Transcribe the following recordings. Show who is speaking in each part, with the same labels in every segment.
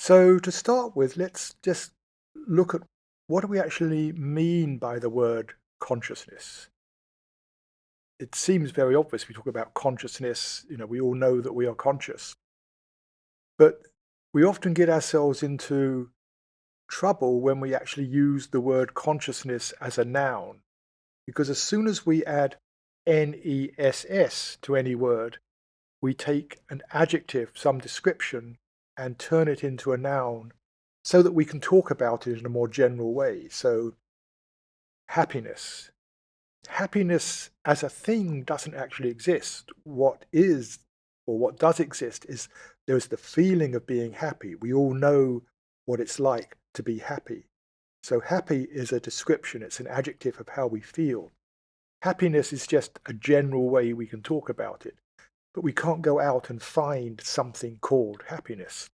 Speaker 1: So to start with, let's just look at what do we actually mean by the word consciousness. It seems very obvious. We talk about consciousness, we all know that we are conscious, but we often get ourselves into trouble when we actually use the word consciousness as a noun, because as soon as we add NESS to any word, we take an adjective, some description, and turn it into a noun so that we can talk about it in a more general way. So, happiness. Happiness as a thing doesn't actually exist. What is, or what does exist, is there's the feeling of being happy. We all know what it's like to be happy. So, happy is a description, it's an adjective of how we feel. Happiness is just a general way we can talk about it. But we can't go out and find something called happiness.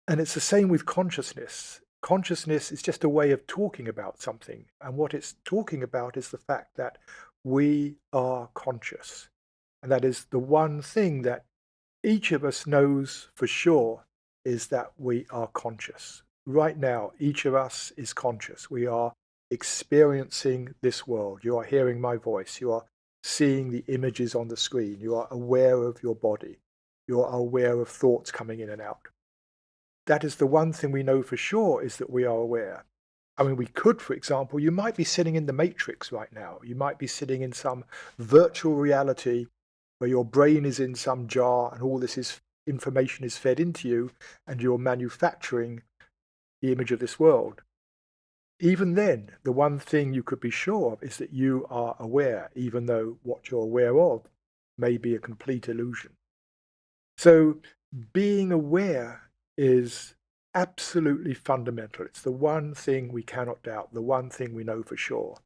Speaker 1: And it's the same with consciousness. Consciousness is just a way of talking about something. And what it's talking about is the fact that we are conscious. And that is the one thing that each of us knows for sure is that we are conscious. Right now, each of us is conscious. We are experiencing this world. You are hearing my voice. You are seeing the images on the screen. You are aware of your body. You are aware of thoughts coming in and out. That is the one thing we know for sure, is that we are aware. I mean, we could, for example, you might be sitting in the matrix right now. You might be sitting in some virtual reality where your brain is in some jar and all this is information is fed into you and you're manufacturing the image of this world. Even then, the one thing you could be sure of is that you are aware, even though what you're aware of may be a complete illusion. So being aware is absolutely fundamental. It's the one thing we cannot doubt, the one thing we know for sure.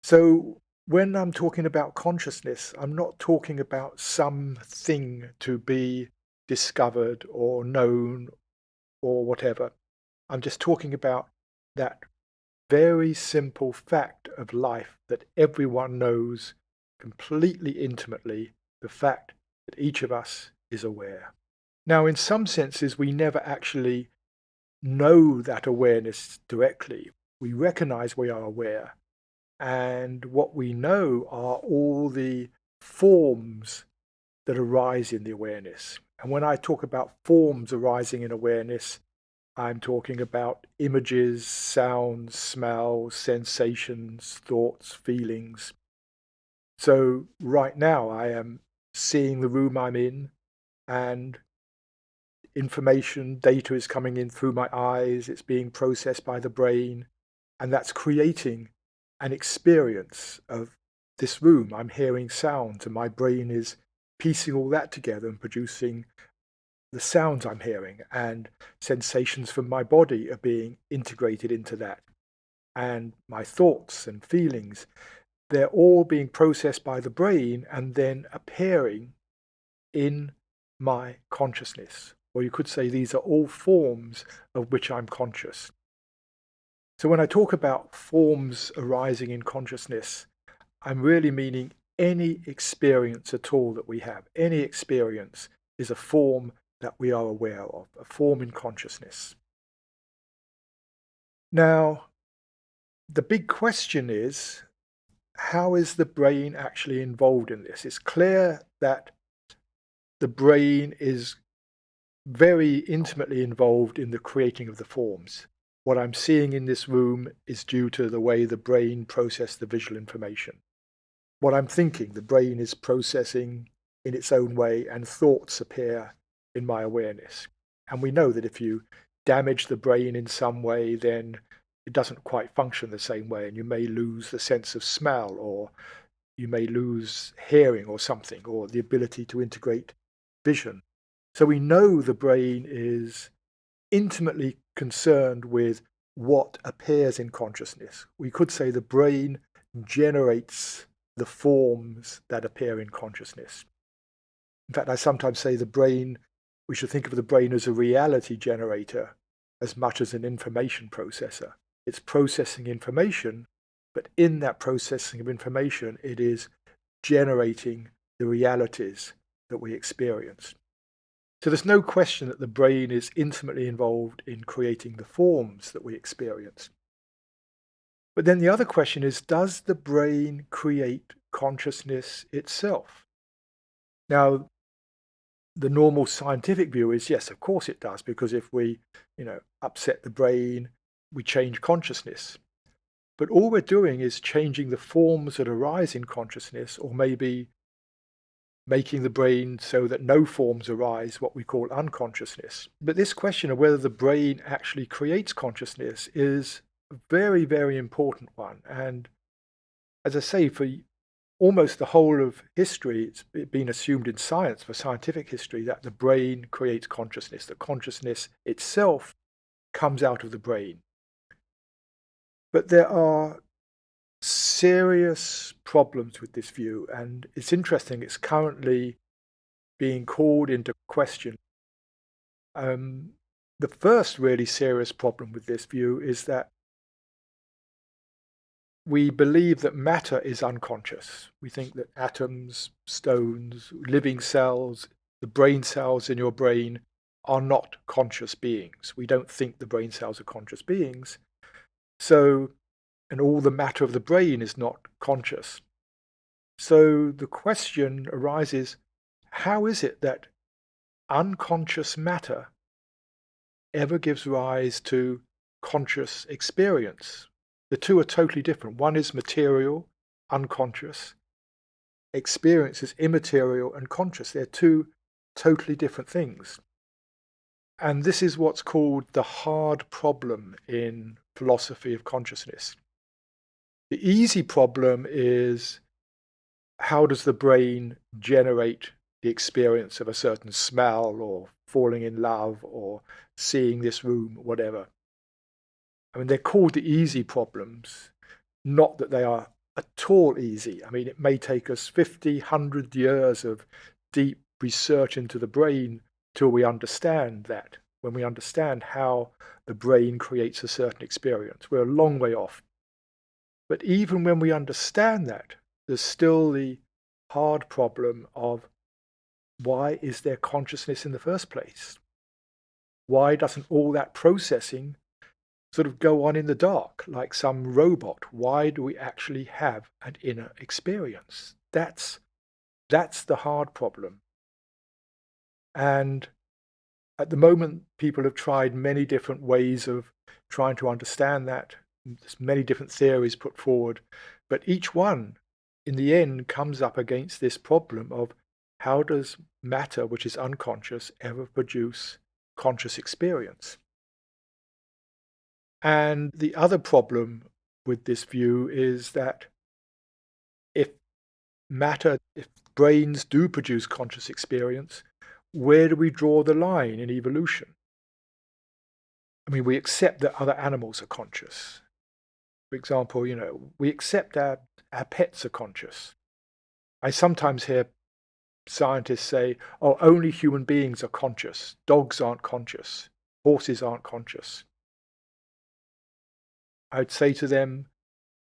Speaker 1: So when I'm talking about consciousness, I'm not talking about something to be discovered or known or whatever. I'm just talking about that very simple fact of life that everyone knows completely intimately, the fact that each of us is aware. Now, in some senses, we never actually know that awareness directly. We recognize we are aware, and what we know are all the forms that arise in the awareness. And when I talk about forms arising in awareness, I'm talking about images, sounds, smells, sensations, thoughts, feelings. So right now I am seeing the room I'm in, and information, data is coming in through my eyes, it's being processed by the brain, and that's creating an experience of this room. I'm hearing sounds, and my brain is piecing all that together and producing the sounds I'm hearing, and sensations from my body are being integrated into that. And my thoughts and feelings, they're all being processed by the brain and then appearing in my consciousness. Or you could say these are all forms of which I'm conscious. So when I talk about forms arising in consciousness, I'm really meaning any experience at all that we have. Any experience is a form that we are aware of, a form in consciousness. Now, the big question is, how is the brain actually involved in this? It's clear that the brain is very intimately involved in the creating of the forms. What I'm seeing in this room is due to the way the brain processed the visual information. What I'm thinking, the brain is processing in its own way, and thoughts appear in my awareness. And we know that if you damage the brain in some way, then it doesn't quite function the same way, and you may lose the sense of smell, or you may lose hearing or something, or the ability to integrate vision. So we know the brain is intimately concerned with what appears in consciousness. We could say the brain generates the forms that appear in consciousness. In fact, I sometimes say we should think of the brain as a reality generator as much as an information processor. It's processing information, but in that processing of information, it is generating the realities that we experience. So there's no question that the brain is intimately involved in creating the forms that we experience. But then the other question is, does the brain create consciousness itself? Now, the normal scientific view is yes, of course it does, because if we, upset the brain, we change consciousness. But all we're doing is changing the forms that arise in consciousness, or maybe making the brain so that no forms arise, what we call unconsciousness. But this question of whether the brain actually creates consciousness is a very, very important one. And as I say, for almost the whole of history, it's been assumed in science, for scientific history, that the brain creates consciousness, that consciousness itself comes out of the brain. But there are serious problems with this view, and it's interesting, it's currently being called into question. The first really serious problem with this view is that we believe that matter is unconscious. We think that atoms, stones, living cells, the brain cells in your brain are not conscious beings. We don't think the brain cells are conscious beings. So, and all the matter of the brain is not conscious. So the question arises, how is it that unconscious matter ever gives rise to conscious experience? The two are totally different. One is material, unconscious. Experience is immaterial and conscious. They're two totally different things. And this is what's called the hard problem in philosophy of consciousness. The easy problem is, how does the brain generate the experience of a certain smell or falling in love or seeing this room, whatever? I mean, they're called the easy problems, not that they are at all easy. I mean, it may take us 50, 100 years of deep research into the brain till we understand that. When we understand how the brain creates a certain experience, we're a long way off. But even when we understand that, there's still the hard problem of, why is there consciousness in the first place? Why doesn't all that processing sort of go on in the dark like some robot? Why do we actually have an inner experience? That's the hard problem. And at the moment, people have tried many different ways of trying to understand that. There's many different theories put forward, but each one in the end comes up against this problem of, how does matter, which is unconscious, ever produce conscious experience? And the other problem with this view is that if brains do produce conscious experience, where do we draw the line in evolution? I mean, we accept that other animals are conscious. For example, we accept our pets are conscious. I sometimes hear scientists say, oh, only human beings are conscious. Dogs aren't conscious. Horses aren't conscious. I'd say to them,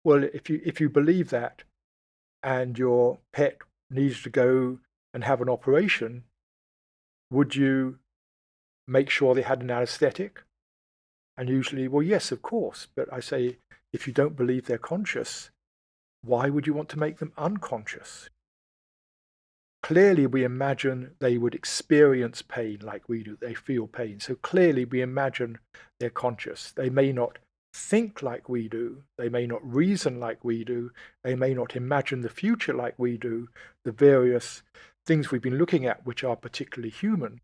Speaker 1: well, if you believe that and your pet needs to go and have an operation, would you make sure they had an anesthetic? And usually, well, yes, of course. But I say, if you don't believe they're conscious, why would you want to make them unconscious? Clearly, we imagine they would experience pain like we do. They feel pain. So clearly, we imagine they're conscious. They may not think like we do. They may not reason like we do. They may not imagine the future like we do, the various things we've been looking at which are particularly human.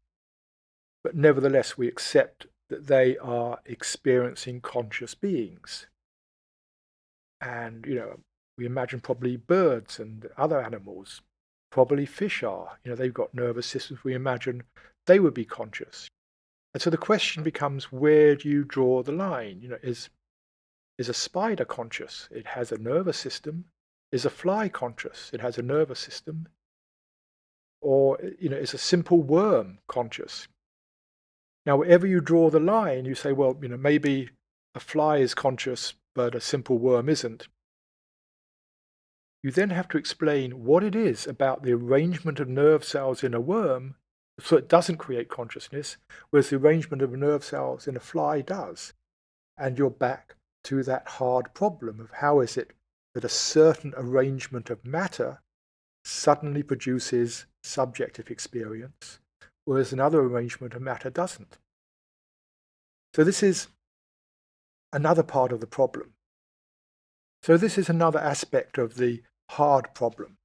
Speaker 1: But nevertheless, we accept that they are experiencing conscious beings. And, we imagine probably birds and other animals, probably fish are. They've got nervous systems. We imagine they would be conscious. And so the question becomes, where do you draw the line? Is a spider conscious? It has a nervous system. Is a fly conscious? It has a nervous system. Or, is a simple worm conscious? Now, wherever you draw the line, you say, well, maybe a fly is conscious, but a simple worm isn't. You then have to explain what it is about the arrangement of nerve cells in a worm So it doesn't create consciousness, whereas the arrangement of nerve cells in a fly does. And you're back to that hard problem of how is it that a certain arrangement of matter suddenly produces subjective experience, whereas another arrangement of matter doesn't. So this is another part of the problem. So this is another aspect of the hard problem.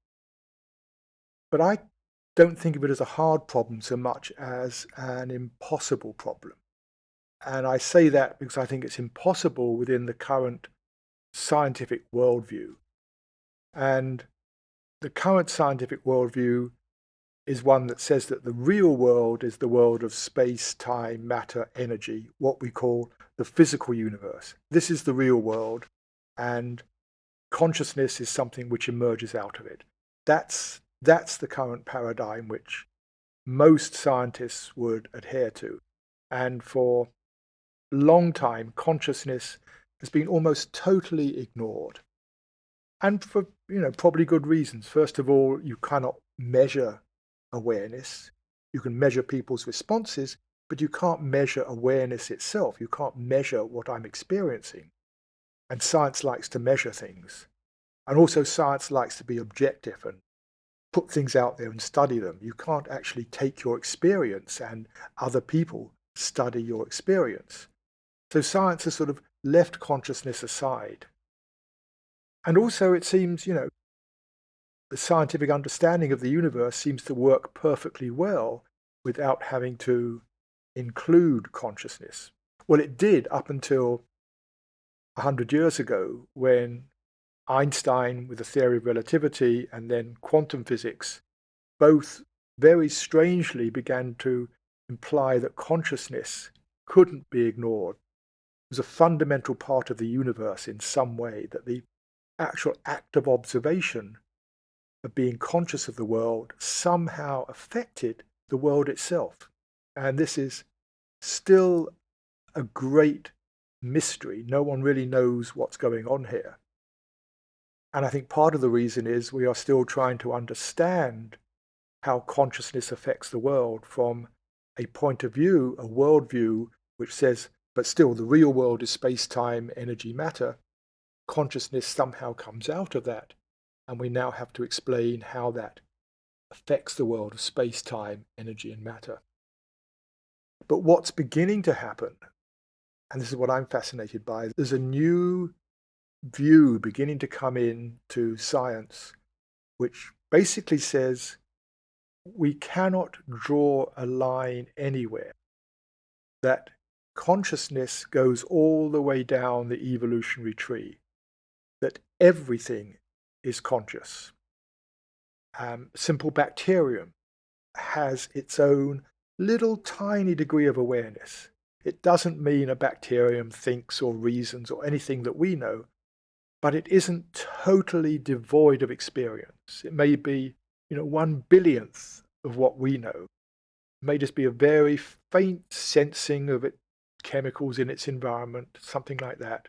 Speaker 1: But I don't think of it as a hard problem so much as an impossible problem. And I say that because I think it's impossible within the current scientific worldview. And the current scientific worldview is one that says that the real world is the world of space, time, matter, energy, what we call the physical universe. This is the real world, and consciousness is something which emerges out of it. That's the current paradigm which most scientists would adhere to. And for a long time, consciousness has been almost totally ignored. And for, probably good reasons. First of all, you cannot measure awareness. You can measure people's responses, but you can't measure awareness itself. You can't measure what I'm experiencing. And science likes to measure things. And also science likes to be objective and put things out there and study them. You can't actually take your experience and other people study your experience. So science has sort of left consciousness aside. And also it seems, the scientific understanding of the universe seems to work perfectly well without having to include consciousness. Well, it did up until 100 years ago when Einstein with the theory of relativity and then quantum physics both very strangely began to imply that consciousness couldn't be ignored. It was a fundamental part of the universe in some way, that the actual act of observation, of being conscious of the world, somehow affected the world itself. And this is still a great mystery. No one really knows what's going on here. And I think part of the reason is we are still trying to understand how consciousness affects the world from a point of view, a worldview, which says, but still the real world is space, time, energy, matter. Consciousness somehow comes out of that. And we now have to explain how that affects the world of space, time, energy, and matter. But what's beginning to happen, and this is what I'm fascinated by, there's a new view beginning to come into science, which basically says we cannot draw a line anywhere, that consciousness goes all the way down the evolutionary tree, that everything is conscious. Simple bacterium has its own little tiny degree of awareness. It doesn't mean a bacterium thinks or reasons or anything that we know, but it isn't totally devoid of experience. It may be, 1/billionth of what we know. It may just be a very faint sensing of it, chemicals in its environment, something like that.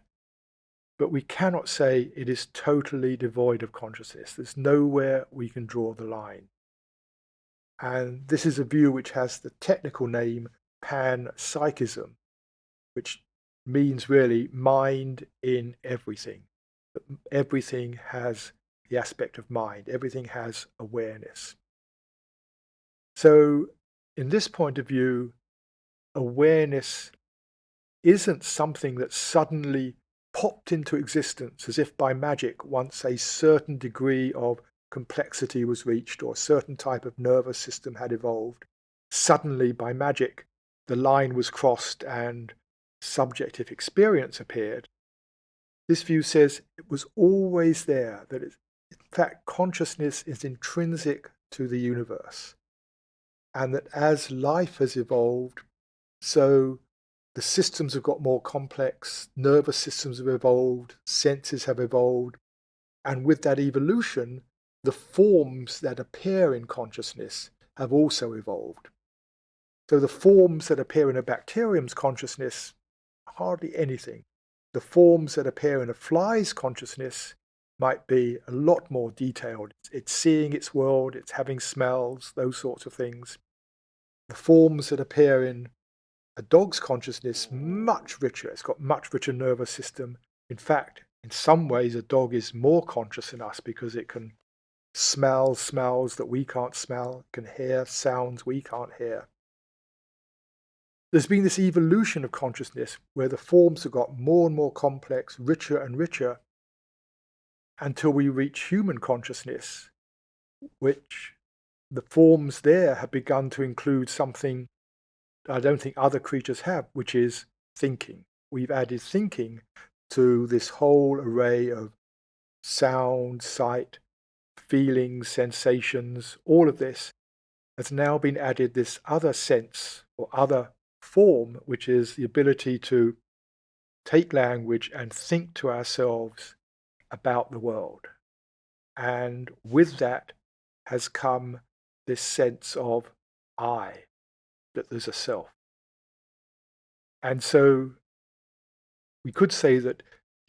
Speaker 1: But we cannot say it is totally devoid of consciousness. There's nowhere we can draw the line. And this is a view which has the technical name panpsychism, which means really mind in everything. Everything has the aspect of mind. Everything has awareness. So in this point of view, awareness isn't something that suddenly popped into existence as if by magic once a certain degree of complexity was reached or a certain type of nervous system had evolved. Suddenly, by magic, the line was crossed and subjective experience appeared. This view says it was always there, that in fact consciousness is intrinsic to the universe, and that as life has evolved, so the systems have got more complex, nervous systems have evolved, senses have evolved, and with that evolution, the forms that appear in consciousness have also evolved. So the forms that appear in a bacterium's consciousness, hardly anything. The forms that appear in a fly's consciousness might be a lot more detailed. It's seeing its world, it's having smells, those sorts of things. the forms that appear in a dog's consciousness much richer. It's got much richer nervous system. In fact, in some ways, a dog is more conscious than us because it can smell smells that we can't smell, can hear sounds we can't hear. There's been this evolution of consciousness where the forms have got more and more complex, richer and richer, until we reach human consciousness, which the forms there have begun to include something I don't think other creatures have, which is thinking. We've added thinking to this whole array of sound, sight, feelings, sensations. All of this has now been added this other sense or other form, which is the ability to take language and think to ourselves about the world. And with that has come this sense of I, that there's a self. And so we could say that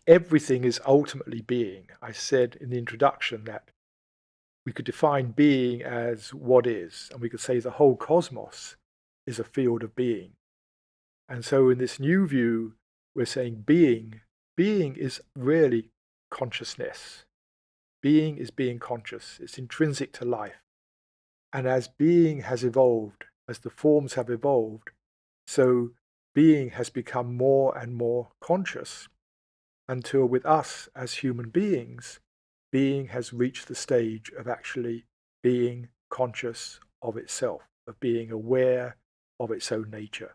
Speaker 1: everything is ultimately being. I said in the introduction that we could define being as what is, and we could say the whole cosmos is a field of being. And so in this new view, we're saying being is really consciousness. Being is being conscious. It's intrinsic to life. And as being has evolved, as the forms have evolved, so being has become more and more conscious until with us as human beings, being has reached the stage of actually being conscious of itself, of being aware of its own nature.